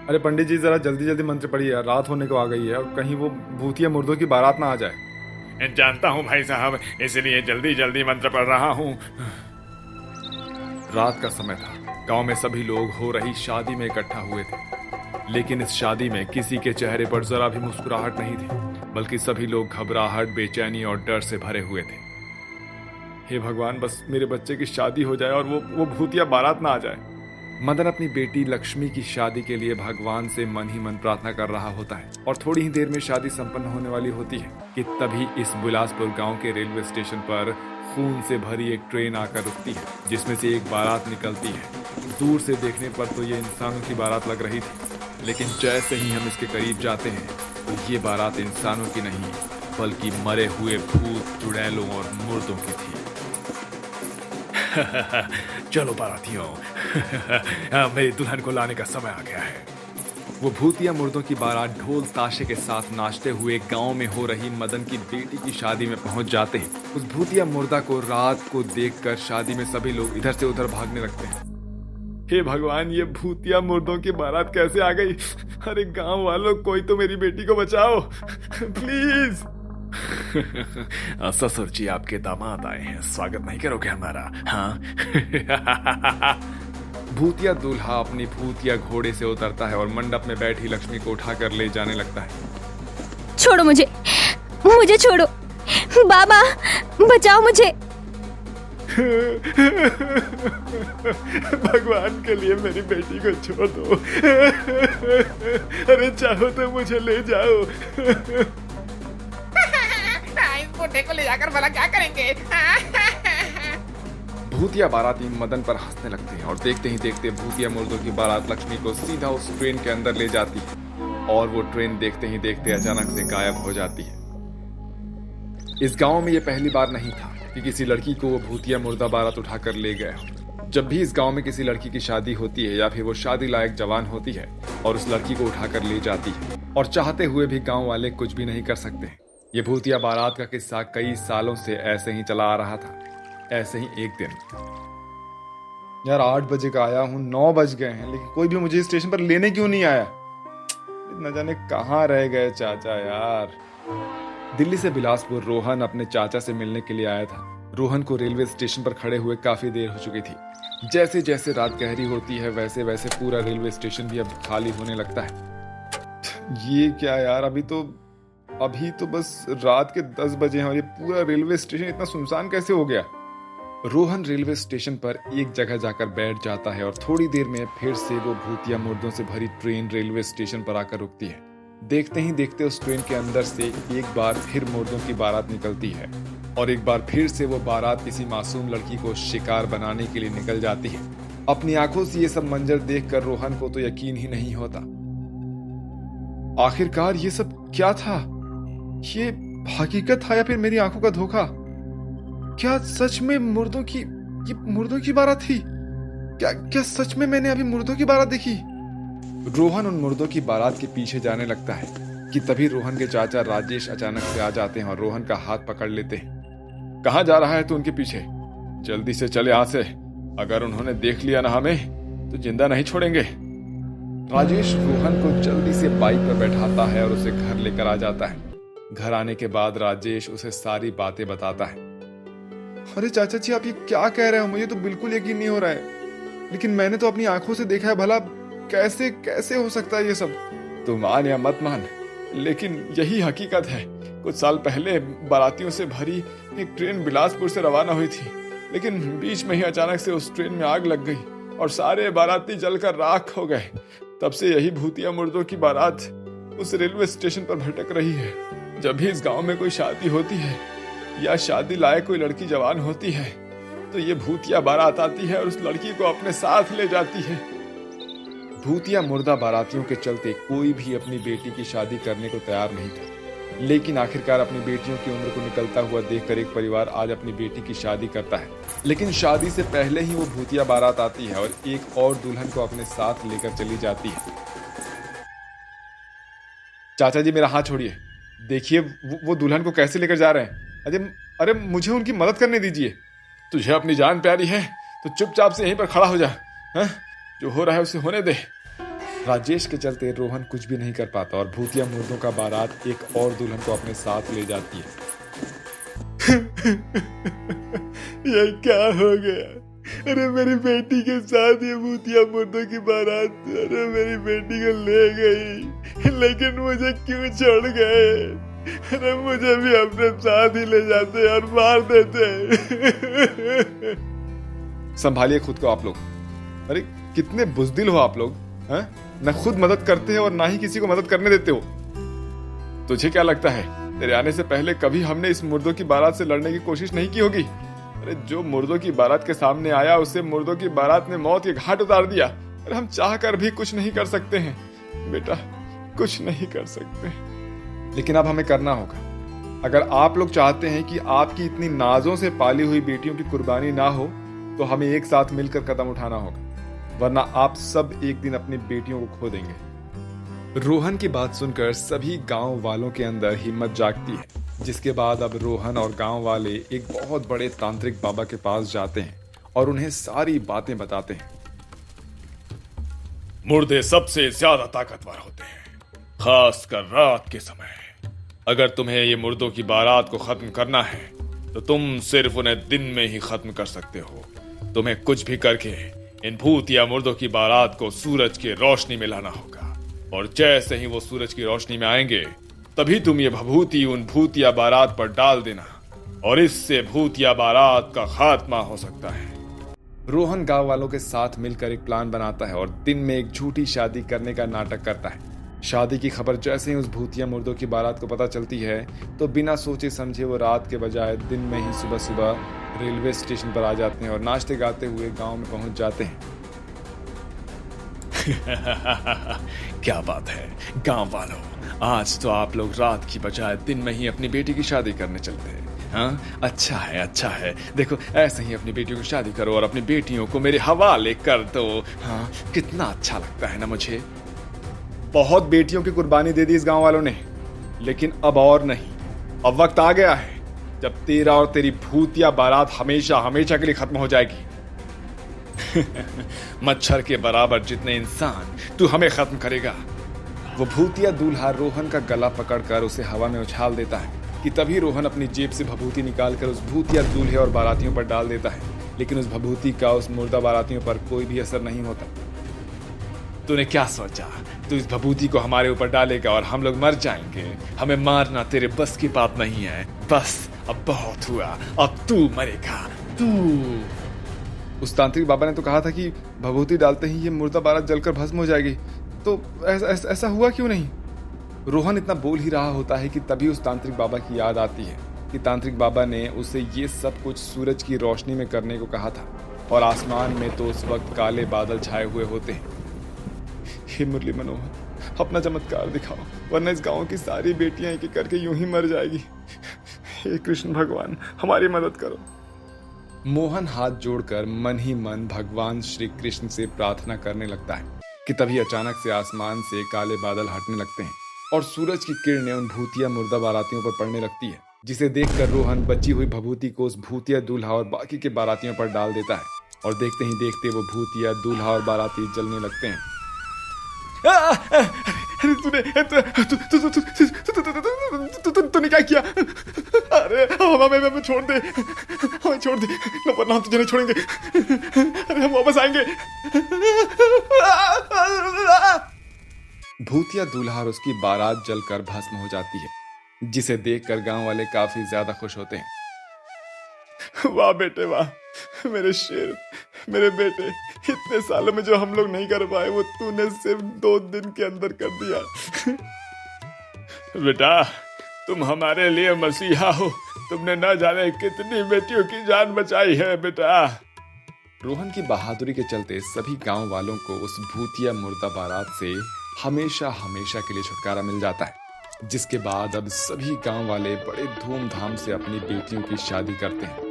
अरे पंडित जी जरा जल्दी जल्दी मंत्र पढ़िए यार, रात होने को आ गई है और कहीं वो भूतिया मुर्दों की बारात ना आ जाए। जानता हूँ भाई साहब, इसलिए जल्दी जल्दी मंत्र पढ़ रहा हूँ। रात का समय था। गांव में सभी लोग हो रही शादी में इकट्ठा हुए थे, लेकिन इस शादी में किसी के चेहरे पर जरा भी मुस्कुराहट नहीं थी, बल्कि सभी लोग घबराहट, बेचैनी और डर से भरे हुए थे। हे भगवान, बस मेरे बच्चे की शादी हो जाए और वो भूतिया बारात ना आ जाए। मदन अपनी बेटी लक्ष्मी की शादी के लिए भगवान से मन ही मन प्रार्थना कर रहा होता है और थोड़ी ही देर में शादी संपन्न होने वाली होती है कि तभी इस बिलासपुर गांव के रेलवे स्टेशन पर खून से भरी एक ट्रेन आकर रुकती है, जिसमें से एक बारात निकलती है। दूर से देखने पर तो ये इंसानों की बारात लग रही थी, लेकिन जैसे ही हम इसके करीब जाते हैं तो ये बारात इंसानों की नहीं बल्कि मरे हुए भूत, चुड़ैलों और मुर्दों की थी। चलो बारातियों, मेरी दुल्हन को लाने का समय आ गया है। वो भूतिया मुर्दों की बारात ढोल ताशे के साथ नाचते हुए गांव में हो रही मदन की बेटी की शादी में पहुंच जाते हैं। उस भूतिया मुर्दा को रात को देखकर शादी में सभी लोग इधर से उधर भागने लगते हैं। हे भगवान, ये भूतिया मुर्दों की बारात कैसे आ गई? अरे गांव वालों, कोई तो मेरी बेटी को बचाओ प्लीज। ससुर जी आपके दामाद आए हैं, स्वागत नहीं करोगे हमारा? हाँ। भूतिया दूल्हा अपनी भूतिया घोड़े से उतरता है और मंडप में बैठी लक्ष्मी को उठाकर ले जाने लगता है। छोड़ो मुझे, मुझे छोड़ो, बाबा बचाओ मुझे। भगवान के लिए मेरी बेटी को छोड़ दो। अरे चाहो तो मुझे ले जाओ। इस बूढ़े को ले जाकर भला क्या करेंगे? भूतिया बाराती मदन पर हंसने लगते हैं और देखते ही देखते भूतिया मुर्दों की बारात लक्ष्मी को सीधा उस ट्रेन के अंदर ले जाती है और वो ट्रेन देखते ही देखते अचानक से गायब हो जाती है। इस गांव में ये पहली बार नहीं था कि किसी लड़की को वो भूतिया मुर्दा बारात उठाकर ले गया हो। जब भी इस गांव में किसी लड़की की शादी होती है या फिर वो शादी लायक जवान होती है और उस लड़की को उठाकर ले जाती है और चाहते हुए भी गांव वाले कुछ भी नहीं कर सकते। ये भूतिया बारात का किस्सा कई सालों से ऐसे ही चला आ रहा था। ऐसे ही एक दिन, यार 8 बजे का आया हूँ, 9 बज गए हैं, लेकिन कोई भी मुझे स्टेशन पर लेने क्यों नहीं आया? न जाने कहाँ रह गए चाचा यार। दिल्ली से बिलासपुर रोहन अपने चाचा से मिलने के लिए आया था। रोहन को रेलवे स्टेशन पर खड़े हुए काफी देर हो चुकी थी। जैसे जैसे रात गहरी होती है वैसे वैसे पूरा रेलवे स्टेशन भी अब खाली होने लगता है। ये क्या यार, अभी तो बस रात के 10 बजे हैं और ये पूरा रेलवे स्टेशन इतना सुनसान कैसे हो गया? रोहन रेलवे स्टेशन पर एक जगह जाकर बैठ जाता है और थोड़ी देर में फिर से वो भूतिया मुर्दों से भरी ट्रेन रेलवे स्टेशन पर आकर रुकती है। देखते ही देखते उस ट्रेन के अंदर से एक बार फिर मुर्दों की बारात निकलती है और एक बार फिर से वो बारात किसी मासूम लड़की को शिकार बनाने के लिए निकल जाती है। अपनी आंखों से ये सब मंजर देखकर रोहन को तो यकीन ही नहीं होता। आखिरकार ये सब क्या था? ये हकीकत था या फिर मेरी आंखों का धोखा? क्या सच में मुर्दों की बारात थी? क्या सच में मैंने अभी मुर्दों की बारात देखी? रोहन उन मुर्दों की बारात के पीछे जाने लगता है कि तभी रोहन के चाचा राजेश अचानक से आ जाते हैं और रोहन का हाथ पकड़ लेते हैं। कहाँ जा रहा है तू उनके पीछे? जल्दी से चले यहाँ से, अगर उन्होंने देख लिया ना हमें तो जिंदा नहीं छोड़ेंगे। राजेश रोहन को जल्दी से बाइक पर बैठाता है और उसे घर लेकर आ जाता है। घर आने के बाद राजेश उसे सारी बातें बताता है। अरे चाचा जी, आप ये क्या कह रहे हो? मुझे तो बिल्कुल यकीन नहीं हो रहा है, लेकिन मैंने तो अपनी आंखों से देखा है। भला कैसे कैसे हो सकता है ये सब? तू मान या मत मान, लेकिन यही हकीकत है। कुछ साल पहले बारातियों से भरी एक ट्रेन बिलासपुर से रवाना हुई थी, लेकिन बीच में ही अचानक से उस ट्रेन में आग लग गई और सारे बाराती जलकर राख हो गए। तब से यही भूतिया मुर्दों की बारात उस रेलवे स्टेशन पर भटक रही है। जब भी इस गांव में कोई शादी होती है या शादी लायक कोई लड़की जवान होती है तो ये भूतिया बारात आती है और उस लड़की को अपने साथ ले जाती है। भूतिया मुर्दा बारातियों के चलते कोई भी अपनी बेटी की शादी करने को तैयार नहीं था, लेकिन आखिरकार अपनी बेटियों की उम्र को निकलता हुआ देखकर एक परिवार आज अपनी बेटी की शादी करता है। लेकिन शादी से पहले ही वो भूतिया बारात आती है और एक और दुल्हन को अपने साथ लेकर चली जाती है। चाचा जी, मेरा हाथ छोड़िए। देखिए वो दुल्हन को कैसे लेकर जा रहे हैं। अरे मुझे उनकी मदद करने दीजिए। तुझे अपनी जान प्यारी है तो चुपचाप से यहीं पर खड़ा हो जा। जो हो रहा है उसे होने दे। राजेश के चलते रोहन कुछ भी नहीं कर पाता और भूतिया मुर्दों का बारात एक और दुल्हन को अपने साथ ले जाती है। ये क्या हो गया? अरे मेरी बेटी के साथ ये भूतिया मुर्दों की बारात, अरे मेरी बेटी को ले गई, लेकिन मुझे क्यों छोड़ गए? अरे मुझे भी अपने साथ ही ले जाते और मार देते। संभालिए खुद को आप लोग। अरे कितने बुज़दिल हो आप लोग, हैं? न खुद मदद करते हो और ना ही किसी को मदद करने देते हो। तुझे क्या लगता है तेरे आने से पहले कभी हमने इस मुर्दों की बारात से लड़ने की कोशिश नहीं की होगी? अरे जो मुर्दों की बारात के सामने आया उसे मुर्दों की बारात ने मौत के घाट उतार दिया। अरे हम चाह कर भी कुछ नहीं कर सकते हैं बेटा, कुछ नहीं कर सकते। लेकिन अब हमें करना होगा। अगर आप लोग चाहते हैं कि आपकी इतनी नाजों से पाली हुई बेटियों की कुर्बानी ना हो तो हमें एक साथ मिलकर कदम उठाना होगा, वरना आप सब एक दिन अपनी बेटियों को खो देंगे। रोहन की बात सुनकर सभी गांव वालों के अंदर हिम्मत जागती है, जिसके बाद अब रोहन और गांव वाले एक बहुत बड़े तांत्रिक बाबा के पास जाते हैं और उन्हें सारी बातें बताते हैं। मुर्दे सबसे ज्यादा ताकतवर होते हैं, खासकर रात के समय। अगर तुम्हें ये मुर्दों की बारात को खत्म करना है तो तुम सिर्फ उन्हें दिन में ही खत्म कर सकते हो। तुम्हें कुछ भी करके इन भूतिया मुर्दों की बारात को सूरज की रोशनी में लाना होगा, और जैसे ही वो सूरज की रोशनी में आएंगे तभी तुम ये भभूति उन भूतिया बारात पर डाल देना, और इससे भूतिया बारात का खात्मा हो सकता है। रोहन गांव वालों के साथ मिलकर एक प्लान बनाता है और दिन में एक झूठी शादी करने का नाटक करता है। शादी की खबर जैसे ही उस भूतिया मुर्दों की बारात को पता चलती है तो बिना सोचे समझे वो रात के बजाय दिन में ही सुबह सुबह रेलवे स्टेशन पर आ जाते हैं और नाचते गाते हुए गांव में पहुंच जाते हैं। क्या बात है गांव वालों, आज तो आप लोग रात की बजाय दिन में ही अपनी बेटी की शादी करने चलते हैं। हाँ, अच्छा है, अच्छा है। देखो ऐसे ही अपनी बेटियों की शादी करो और अपनी बेटियों को मेरे हवाले कर दो। हाँ, कितना अच्छा लगता है ना मुझे। बहुत बेटियों की कुर्बानी दे दी इस गांव वालों ने, लेकिन अब और नहीं। अब वक्त आ गया है जब तेरा और तेरी भूतिया बारात हमेशा हमेशा के लिए खत्म हो जाएगी। मच्छर के बराबर जितने इंसान तू हमें खत्म करेगा। वो भूतिया दूल्हा रोहन का गला पकड़कर उसे हवा में उछाल देता है कि तभी रोहन अपनी जेब से भभूति निकालकर उस भूतिया दूल्हे और बारातियों पर डाल देता है, लेकिन उस भभूति का उस मुर्दा बारातियों पर कोई भी असर नहीं होता। तूने क्या सोचा तू इस भभूति को हमारे ऊपर डालेगा और हम लोग मर जाएंगे? हमें मारना तेरे बस की बात नहीं है। बस अब बहुत हुआ, अब तू मरेगा तू। उस तांत्रिक बाबा ने तो कहा था कि भभूति डालते ही ये मुर्दा बारात जलकर भस्म हो जाएगी, तो ऐसा हुआ क्यों नहीं? रोहन इतना बोल ही रहा होता है कि तभी उस तांत्रिक बाबा की याद आती है कि तांत्रिक बाबा ने उसे ये सब कुछ सूरज की रोशनी में करने को कहा था, और आसमान में तो उस वक्त काले बादल छाए हुए होते हैं। हे मुरली मनोहर, अपना चमत्कार दिखाओ, वरना इस गांव की सारी बेटियां एक एक करके यूं ही मर जाएगी। हे कृष्ण भगवान, हमारी मदद करो। मोहन हाथ जोड़कर मन ही मन भगवान श्री कृष्ण से प्रार्थना करने लगता है कि तभी अचानक से आसमान से काले बादल हटने लगते हैं और सूरज की किरणें उन भूतिया मुर्दा बारातियों पर पड़ने लगती है, जिसे देखकर रोहन बची हुई भभूति को उस भूतिया दूल्हा और बाकी के बारातियों पर डाल देता है, और देखते ही देखते वो भूतिया दूल्हा और बाराती जलने लगते हैं। तूने क्या किया? अरे हमें छोड़ दे, हमें छोड़ दे, वरना हम तुझे नहीं छोड़ेंगे। अरे हम वापस आएंगे। भूतिया दूल्हा और उसकी बारात जलकर भस्म हो जाती है, जिसे देखकर गांव वाले काफी ज्यादा खुश होते हैं। वाह बेटे वाह, मेरे शेर, मेरे बेटे, इतने सालों में जो हम लोग नहीं कर पाए वो तूने सिर्फ 2 दिन के अंदर कर दिया। बेटा तुम हमारे लिए मसीहा हो, तुमने न जाने कितनी बेटियों की जान बचाई है बेटा। रोहन की बहादुरी के चलते सभी गांव वालों को उस भूतिया मुर्दा बारात से हमेशा हमेशा के लिए छुटकारा मिल जाता है, जिसके बाद अब सभी गांव वाले बड़े धूमधाम से अपनी बेटियों की शादी करते हैं।